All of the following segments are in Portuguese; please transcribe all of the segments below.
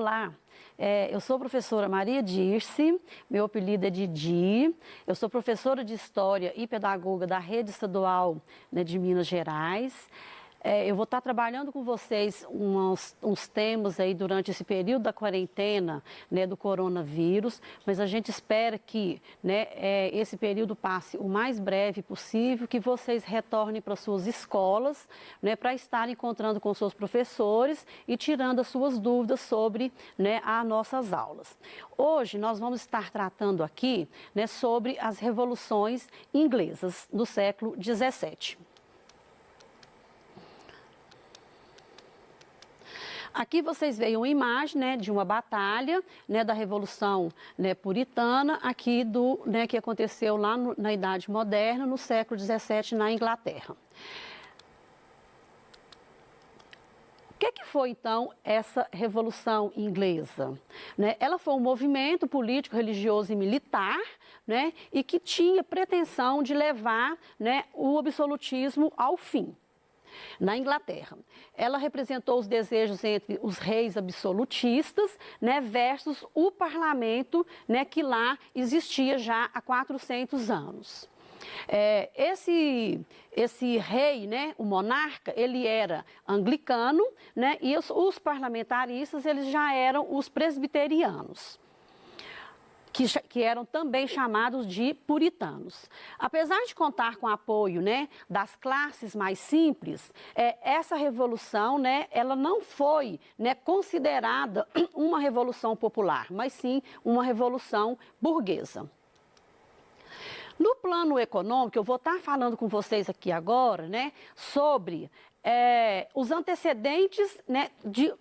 Olá, eu sou a professora Maria Dirce, meu apelido é Didi, eu sou professora de História e Pedagoga da Rede Estadual, né, de Minas Gerais. Eu vou estar trabalhando com vocês uns temas aí durante esse período da quarentena, né, do coronavírus, mas a gente espera que, né, esse período passe o mais breve possível, que vocês retornem para suas escolas, né, para estar encontrando com seus professores e tirando as suas dúvidas sobre, né, as nossas aulas. Hoje nós vamos estar tratando aqui, né, sobre as revoluções inglesas do século XVII. Aqui vocês veem uma imagem, né, de uma batalha, né, da Revolução, né, Puritana, aqui né, que aconteceu lá na Idade Moderna, no século XVII, na Inglaterra. O que foi, então, essa Revolução Inglesa? Né, ela foi um movimento político, religioso e militar, né, e que tinha pretensão de levar, né, o absolutismo ao fim. Na Inglaterra, ela representou os desejos entre os reis absolutistas, né, versus o parlamento, né, que lá existia já há 400 anos. Esse rei, né, o monarca, ele era anglicano, né, e os parlamentaristas eles já eram os presbiterianos. Que eram também chamados de puritanos. Apesar de contar com o apoio, né, das classes mais simples, essa revolução, né, ela não foi, né, considerada uma revolução popular, mas sim uma revolução burguesa. No plano econômico, eu vou estar falando com vocês aqui agora, né, sobre os antecedentes, né, de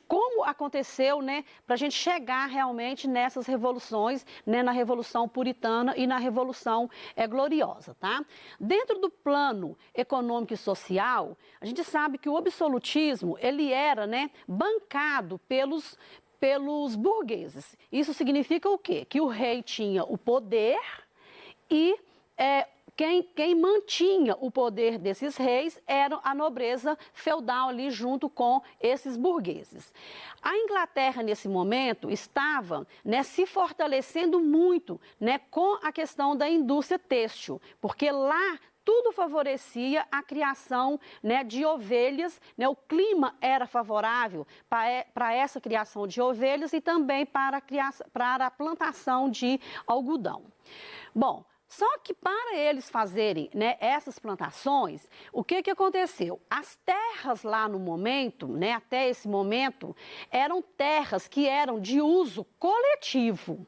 como aconteceu, né, para a gente chegar realmente nessas revoluções, né, na Revolução Puritana e na Revolução Gloriosa, tá? Dentro do plano econômico e social, a gente sabe que o absolutismo, ele era, né, bancado pelos burgueses. Isso significa o quê? Que o rei tinha o poder e quem mantinha o poder desses reis era a nobreza feudal ali junto com esses burgueses. A Inglaterra, nesse momento, estava, né, se fortalecendo muito, né, com a questão da indústria têxtil, porque lá tudo favorecia a criação, né, de ovelhas, né, o clima era favorável para essa criação de ovelhas e também para a plantação de algodão. Bom, só que para eles fazerem, né, essas plantações, o que aconteceu? As terras lá no momento, né, até esse momento, eram terras que eram de uso coletivo.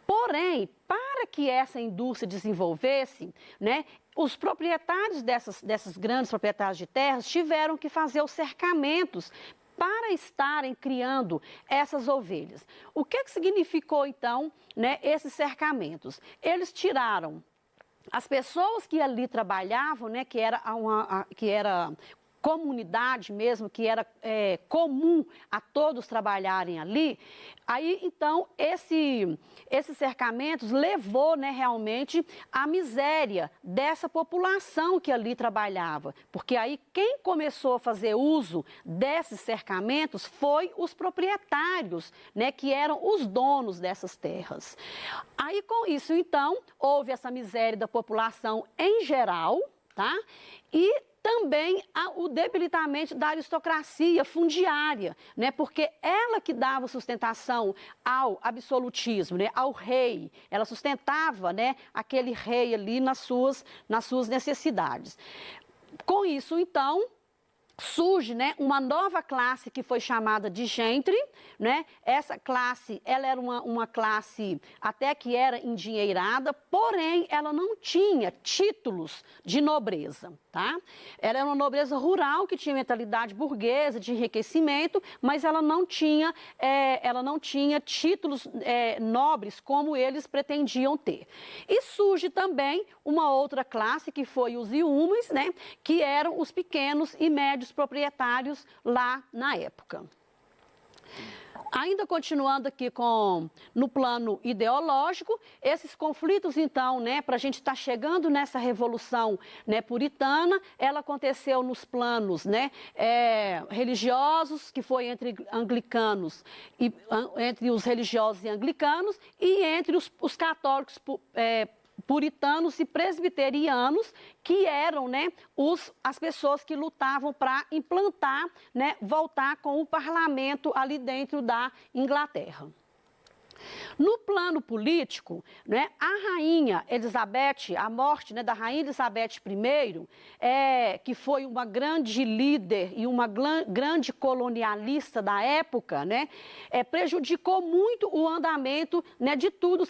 Porém, para que essa indústria desenvolvesse, né, os proprietários dessas grandes proprietários de terras tiveram que fazer os cercamentos para estarem criando essas ovelhas. O que significou, então, né, esses cercamentos? Eles tiraram as pessoas que ali trabalhavam, né, que era comunidade mesmo, que era comum a todos trabalharem ali. Aí, então, esses cercamentos levou, né, realmente à miséria dessa população que ali trabalhava. Porque aí quem começou a fazer uso desses cercamentos foi os proprietários, né, que eram os donos dessas terras. Aí, com isso, então, houve essa miséria da população em geral, tá? E também o debilitamento da aristocracia fundiária, né? Porque ela que dava sustentação ao absolutismo, né? Ao rei, ela sustentava, né, aquele rei ali nas suas necessidades. Com isso, então, surge, né, uma nova classe que foi chamada de gentry, né? Essa classe, ela era uma classe até que era endinheirada, porém ela não tinha títulos de nobreza, tá? Ela era uma nobreza rural que tinha mentalidade burguesa, de enriquecimento, mas ela não tinha títulos nobres como eles pretendiam ter. E surge também uma outra classe que foi os iumes, né? Que eram os pequenos e médios proprietários lá na época. Ainda continuando aqui no plano ideológico, esses conflitos, então, né, para a gente estar chegando nessa revolução, né, puritana, ela aconteceu nos planos, né, religiosos, que foi entre anglicanos, entre os religiosos e anglicanos, e entre os católicos puritanos e presbiterianos, que eram, né, as pessoas que lutavam para implantar, né, voltar com o parlamento ali dentro da Inglaterra. No plano político, né, a rainha Elizabeth, a morte, né, da rainha Elizabeth I, que foi uma grande líder e uma grande colonialista da época, né, prejudicou muito o andamento, né, de tudo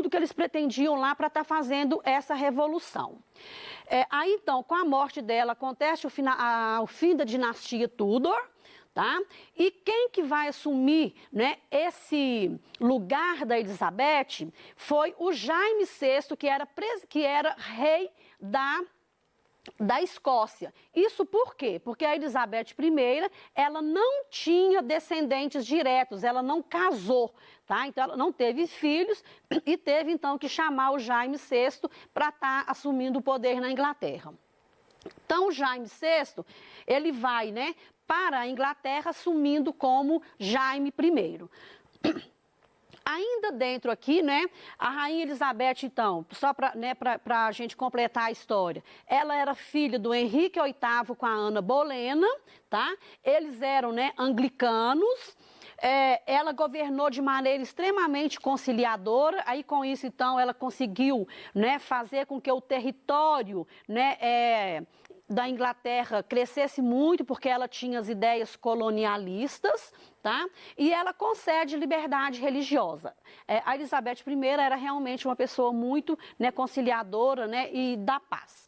que eles pretendiam lá para estar fazendo essa revolução. Aí, então, com a morte dela, acontece o fim da dinastia Tudor. Tá? E quem que vai assumir, né, esse lugar da Elizabeth foi o Jaime VI, que era rei da Escócia. Isso por quê? Porque a Elizabeth I, ela não tinha descendentes diretos, ela não casou, tá? Então ela não teve filhos e teve então que chamar o Jaime VI para estar assumindo o poder na Inglaterra. Então o Jaime VI, ele vai, né, para a Inglaterra assumindo como Jaime I. Ainda dentro aqui, né, a rainha Elizabeth, então, só para, né, a gente completar a história, ela era filha do Henrique VIII com a Ana Bolena, tá? Eles eram, né, anglicanos. Ela governou de maneira extremamente conciliadora, aí com isso, então, ela conseguiu, né, fazer com que o território, né, da Inglaterra crescesse muito, porque ela tinha as ideias colonialistas, tá? E ela concede liberdade religiosa. A Elizabeth I era realmente uma pessoa muito, né, conciliadora, né, e da paz.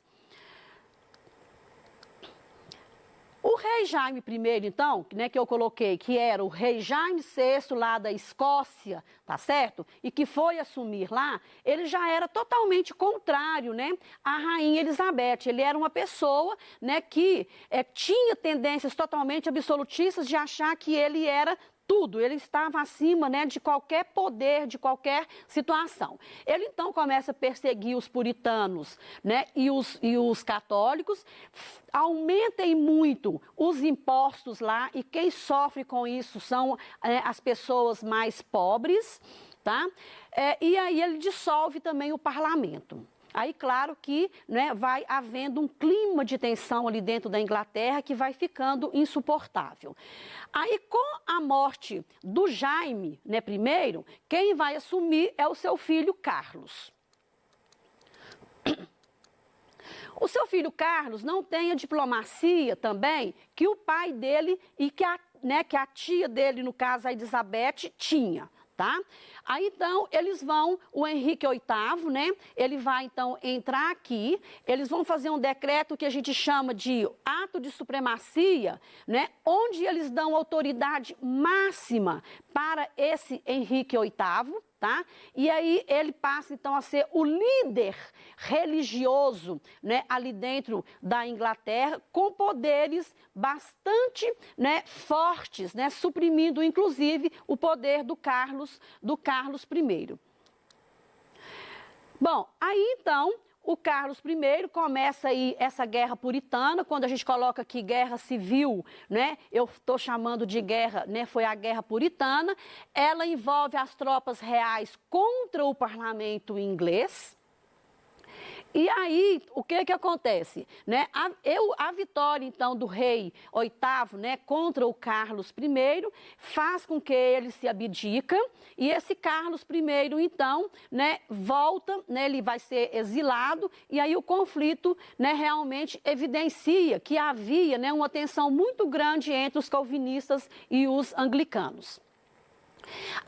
O rei Jaime I, então, né, que eu coloquei, que era o rei Jaime VI lá da Escócia, tá certo? E que foi assumir lá, ele já era totalmente contrário, né, à rainha Elizabeth. Ele era uma pessoa, né, que tinha tendências totalmente absolutistas de achar que ele era tudo, ele estava acima, né, de qualquer poder, de qualquer situação. Ele então começa a perseguir os puritanos, né, e os católicos, aumentem muito os impostos lá, e quem sofre com isso são as pessoas mais pobres, tá? E aí ele dissolve também o parlamento. Aí, claro que, né, vai havendo um clima de tensão ali dentro da Inglaterra que vai ficando insuportável. Aí, com a morte do Jaime, né, I, quem vai assumir é o seu filho Carlos. O seu filho Carlos não tem a diplomacia também que o pai dele e que a tia dele, no caso a Elizabeth, tinha. Tá? Aí, então, eles vão, o Henrique VIII, né, ele vai, então, entrar aqui, eles vão fazer um decreto que a gente chama de ato de supremacia, né, onde eles dão autoridade máxima para esse Henrique VIII, tá? E aí ele passa, então, a ser o líder religioso, né, ali dentro da Inglaterra, com poderes bastante, né, fortes, né, suprimindo, inclusive, o poder do Carlos I. Bom, aí, então, o Carlos I começa aí essa guerra puritana. Quando a gente coloca aqui guerra civil, né, eu estou chamando de guerra, né, foi a guerra puritana. Ela envolve as tropas reais contra o parlamento inglês. E aí, o que acontece? Né? A vitória, então, do rei VIII, né, contra o Carlos I, faz com que ele se abdica, e esse Carlos I, então, né, volta, né, ele vai ser exilado, e aí o conflito, né, realmente evidencia que havia, né, uma tensão muito grande entre os calvinistas e os anglicanos.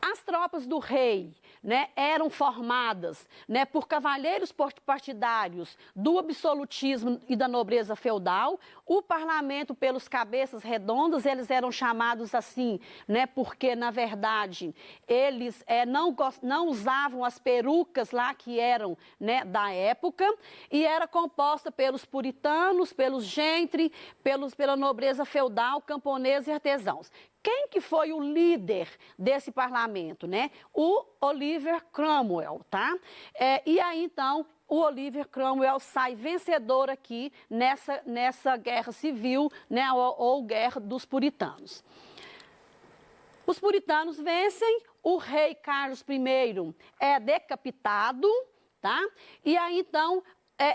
As tropas do rei, né, eram formadas, né, por cavalheiros partidários do absolutismo e da nobreza feudal. O parlamento, pelos cabeças redondas, eles eram chamados assim, né, porque, na verdade, eles não usavam as perucas lá que eram, né, da época, e era composta pelos puritanos, pelos gentry, pela nobreza feudal, camponeses e artesãos. Quem que foi o líder desse parlamento, né? O Oliver Cromwell, tá? E aí, então, o Oliver Cromwell sai vencedor aqui nessa guerra civil, né? Ou guerra dos puritanos. Os puritanos vencem, o rei Carlos I é decapitado, tá? E aí, então,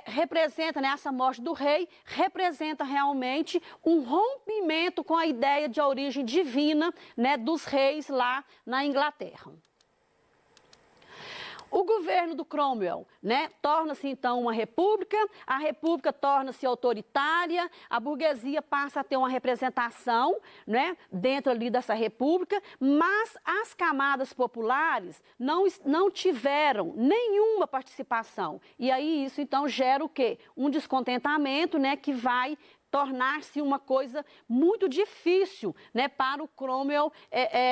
representa, né, essa morte do rei, representa realmente um rompimento com a ideia de origem divina, né, dos reis lá na Inglaterra. O governo do Cromwell, né, torna-se então uma república, a república torna-se autoritária, a burguesia passa a ter uma representação, né, dentro ali dessa república, mas as camadas populares não tiveram nenhuma participação. E aí isso então gera o quê? Um descontentamento, né, que vai tornar-se uma coisa muito difícil, né, para o Cromwell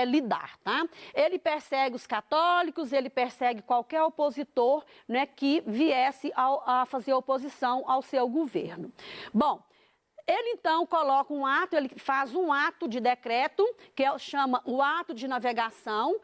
lidar, tá? Ele persegue os católicos, ele persegue qualquer opositor, né, que viesse a fazer oposição ao seu governo. Bom, ele então coloca um ato, ele faz um ato de decreto, que chama o ato de navegação.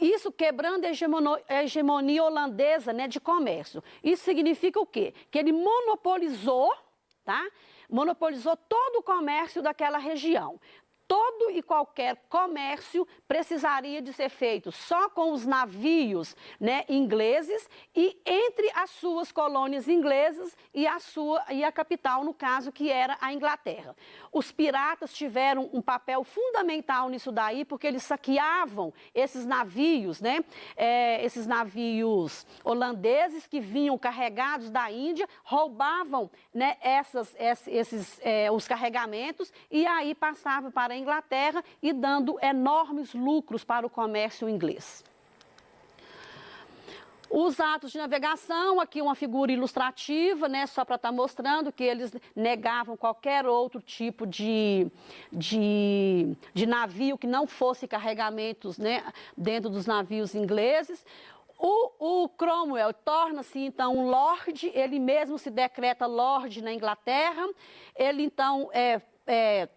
Isso quebrando a hegemonia holandesa, né, de comércio. Isso significa o quê? Que ele monopolizou, tá? Monopolizou todo o comércio daquela região. Todo e qualquer comércio precisaria de ser feito só com os navios, né, ingleses e entre as suas colônias inglesas e a capital, no caso, que era a Inglaterra. Os piratas tiveram um papel fundamental nisso daí, porque eles saqueavam esses navios, né, esses navios holandeses que vinham carregados da Índia, roubavam, né, os carregamentos e aí passavam para a Inglaterra e dando enormes lucros para o comércio inglês. Os atos de navegação, aqui uma figura ilustrativa, né, só para estar mostrando que eles negavam qualquer outro tipo de navio que não fosse carregamentos, né, dentro dos navios ingleses. O Cromwell torna-se, então, um lorde, ele mesmo se decreta lorde na Inglaterra, ele, então,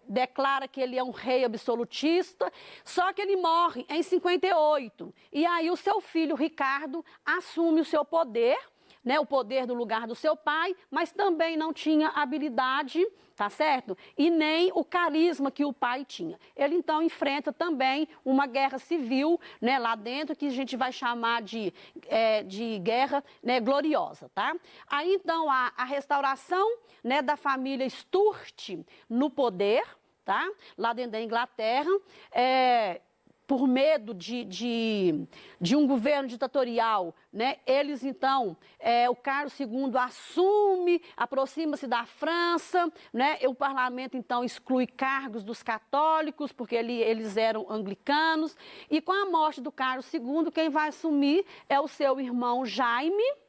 declara que ele é um rei absolutista, só que ele morre em 58. E aí o seu filho, Ricardo, assume o seu poder, né, o poder do lugar do seu pai, mas também não tinha habilidade, tá certo? E nem o carisma que o pai tinha. Ele, então, enfrenta também uma guerra civil, né, lá dentro, que a gente vai chamar de guerra, né, gloriosa, tá? Aí, então, a restauração, né, da família Stuart no poder, tá? Lá dentro da Inglaterra, por medo de um governo ditatorial, né? Eles, então, o Carlos II assume, aproxima-se da França, né? O parlamento, então, exclui cargos dos católicos, porque eles eram anglicanos, e com a morte do Carlos II, quem vai assumir é o seu irmão Jaime,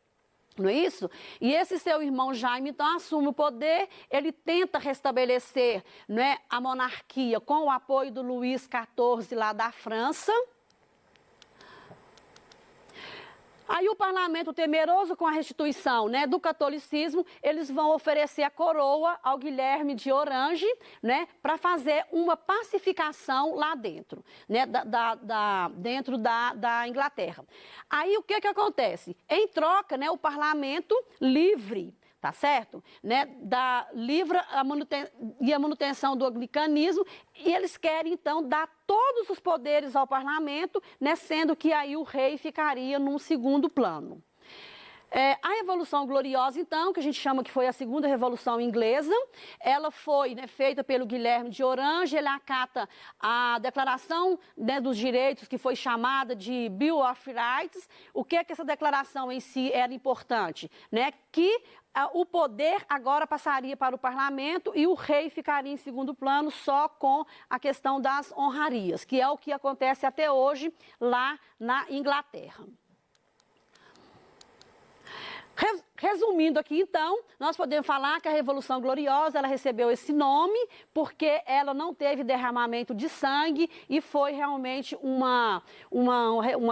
não é isso? E esse seu irmão Jaime, então, assume o poder, ele tenta restabelecer, né, a monarquia com o apoio do Luís XIV lá da França. Aí o parlamento, temeroso com a restituição, né, do catolicismo, eles vão oferecer a coroa ao Guilherme de Orange, né, para fazer uma pacificação lá dentro, né, dentro da Inglaterra. Aí o que acontece? Em troca, né, o parlamento livre, tá certo? Né, livra a manutenção do anglicanismo e eles querem, então, dar todos os poderes ao parlamento, né, sendo que aí o rei ficaria num segundo plano. A Revolução Gloriosa, então, que a gente chama que foi a segunda Revolução Inglesa, ela foi, né, feita pelo Guilherme de Orange, ele acata a Declaração, né, dos Direitos, que foi chamada de Bill of Rights. O que essa declaração em si era importante? Né, que o poder agora passaria para o parlamento e o rei ficaria em segundo plano só com a questão das honrarias, que é o que acontece até hoje lá na Inglaterra. Resumindo aqui, então, nós podemos falar que a Revolução Gloriosa, ela recebeu esse nome porque ela não teve derramamento de sangue e foi realmente uma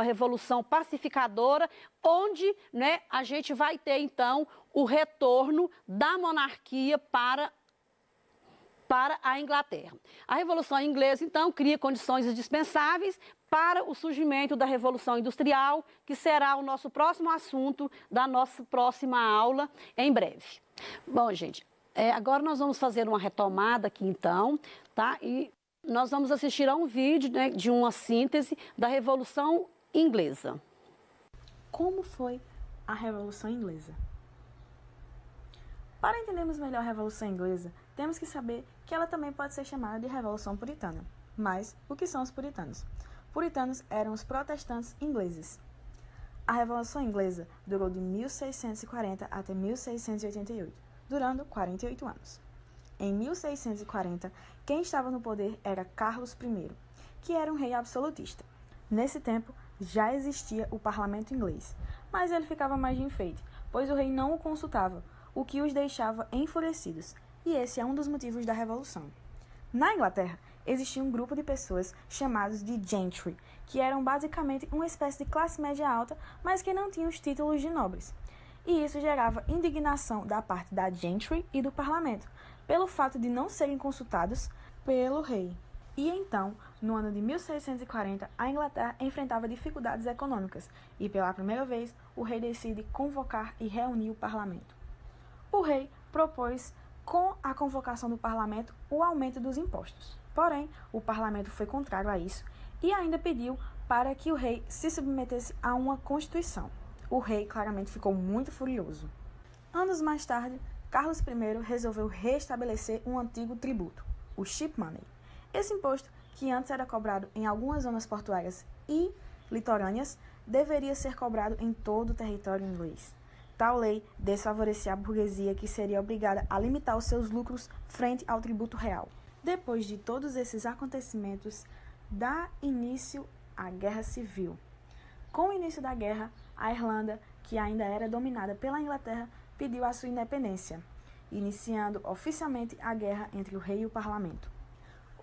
revolução pacificadora, onde, né, a gente vai ter, então, o retorno da monarquia para para a Inglaterra. A Revolução Inglesa, então, cria condições indispensáveis para o surgimento da Revolução Industrial, que será o nosso próximo assunto da nossa próxima aula em breve. Bom, gente, agora nós vamos fazer uma retomada aqui, então, tá? E nós vamos assistir a um vídeo, né, de uma síntese da Revolução Inglesa. Como foi a Revolução Inglesa? Para entendermos melhor a Revolução Inglesa, temos que saber que ela também pode ser chamada de Revolução Puritana. Mas, o que são os puritanos? Puritanos eram os protestantes ingleses. A Revolução Inglesa durou de 1640 até 1688, durando 48 anos. Em 1640, quem estava no poder era Carlos I, que era um rei absolutista. Nesse tempo, já existia o parlamento inglês, mas ele ficava mais de enfeite, pois o rei não o consultava, o que os deixava enfurecidos, e esse é um dos motivos da Revolução. Na Inglaterra, existia um grupo de pessoas chamados de gentry, que eram basicamente uma espécie de classe média alta, mas que não tinham os títulos de nobres. E isso gerava indignação da parte da gentry e do parlamento, pelo fato de não serem consultados pelo rei. E então, no ano de 1640, a Inglaterra enfrentava dificuldades econômicas, e pela primeira vez, o rei decide convocar e reunir o parlamento. O rei propôs, com a convocação do parlamento, o aumento dos impostos. Porém, o parlamento foi contrário a isso e ainda pediu para que o rei se submetesse a uma constituição. O rei claramente ficou muito furioso. Anos mais tarde, Carlos I resolveu restabelecer um antigo tributo, o ship money. Esse imposto, que antes era cobrado em algumas zonas portuárias e litorâneas, deveria ser cobrado em todo o território inglês. Tal lei desfavorecia a burguesia, que seria obrigada a limitar os seus lucros frente ao tributo real. Depois de todos esses acontecimentos, dá início à Guerra Civil. Com o início da guerra, a Irlanda, que ainda era dominada pela Inglaterra, pediu a sua independência, iniciando oficialmente a guerra entre o rei e o parlamento.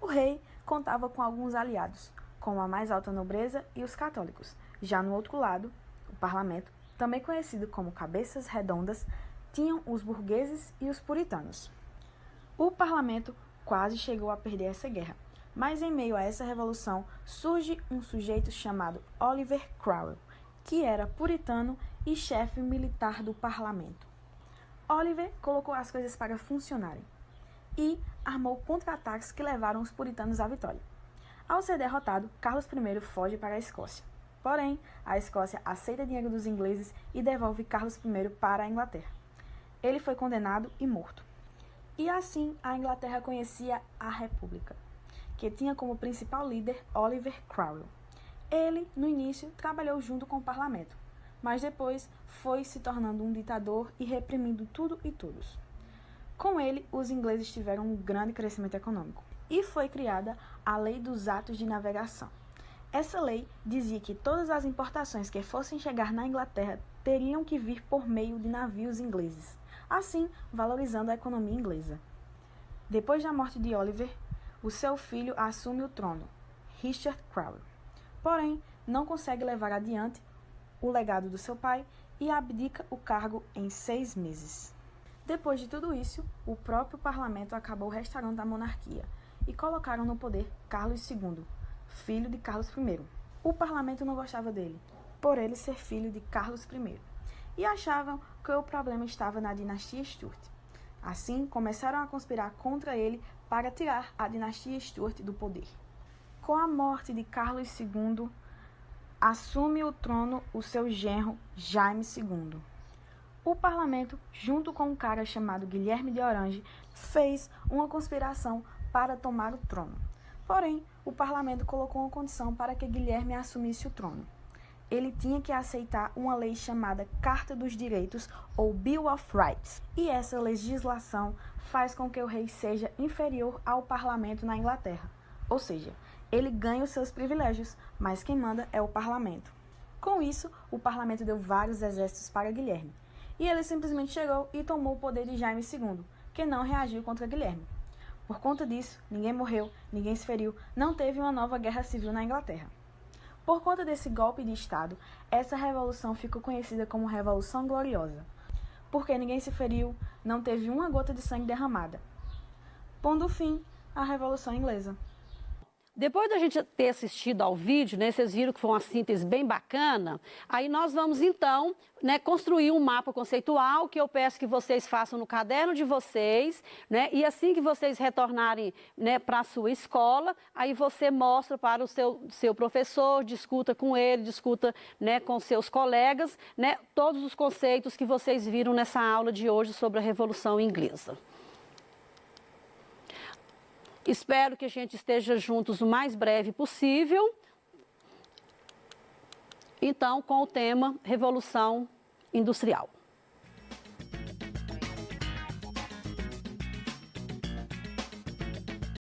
O rei contava com alguns aliados, como a mais alta nobreza e os católicos. Já no outro lado, o parlamento, também conhecido como cabeças redondas, tinham os burgueses e os puritanos. O parlamento quase chegou a perder essa guerra, mas em meio a essa revolução surge um sujeito chamado Oliver Cromwell, que era puritano e chefe militar do parlamento. Oliver colocou as coisas para funcionarem e armou contra-ataques que levaram os puritanos à vitória. Ao ser derrotado, Carlos I foge para a Escócia. Porém, a Escócia aceita dinheiro dos ingleses e devolve Carlos I para a Inglaterra. Ele foi condenado e morto. E assim, a Inglaterra conhecia a República, que tinha como principal líder Oliver Cromwell. Ele, no início, trabalhou junto com o parlamento, mas depois foi se tornando um ditador e reprimindo tudo e todos. Com ele, os ingleses tiveram um grande crescimento econômico e foi criada a Lei dos Atos de Navegação. Essa lei dizia que todas as importações que fossem chegar na Inglaterra teriam que vir por meio de navios ingleses, assim valorizando a economia inglesa. Depois da morte de Oliver, o seu filho assume o trono, Richard Cromwell. Porém, não consegue levar adiante o legado do seu pai e abdica o cargo em 6 meses. Depois de tudo isso, o próprio parlamento acabou restaurando a monarquia e colocaram no poder Carlos II, filho de Carlos I. O parlamento não gostava dele, por ele ser filho de Carlos I, e achavam que o problema estava na dinastia Stuart. Assim, começaram a conspirar contra ele para tirar a dinastia Stuart do poder. Com a morte de Carlos II, assume o trono o seu genro Jaime II. O parlamento, junto com um cara chamado Guilherme de Orange, fez uma conspiração para tomar o trono. Porém, o parlamento colocou uma condição para que Guilherme assumisse o trono. Ele tinha que aceitar uma lei chamada Carta dos Direitos, ou Bill of Rights. E essa legislação faz com que o rei seja inferior ao parlamento na Inglaterra. Ou seja, ele ganha os seus privilégios, mas quem manda é o parlamento. Com isso, o parlamento deu vários exércitos para Guilherme. E ele simplesmente chegou e tomou o poder de Jaime II, que não reagiu contra Guilherme. Por conta disso, ninguém morreu, ninguém se feriu, não teve uma nova guerra civil na Inglaterra. Por conta desse golpe de Estado, essa revolução ficou conhecida como Revolução Gloriosa, porque ninguém se feriu, não teve uma gota de sangue derramada. pondo fim à Revolução Inglesa. Depois da gente ter assistido ao vídeo, né, vocês viram que foi uma síntese bem bacana, aí nós vamos então, né, construir um mapa conceitual que eu peço que vocês façam no caderno de vocês, né, e assim que vocês retornarem, né, para a sua escola, aí você mostra para o seu professor, discuta com ele, discuta, né, com seus colegas, né, todos os conceitos que vocês viram nessa aula de hoje sobre a Revolução Inglesa. Espero que a gente esteja juntos o mais breve possível. Então, com o tema Revolução Industrial.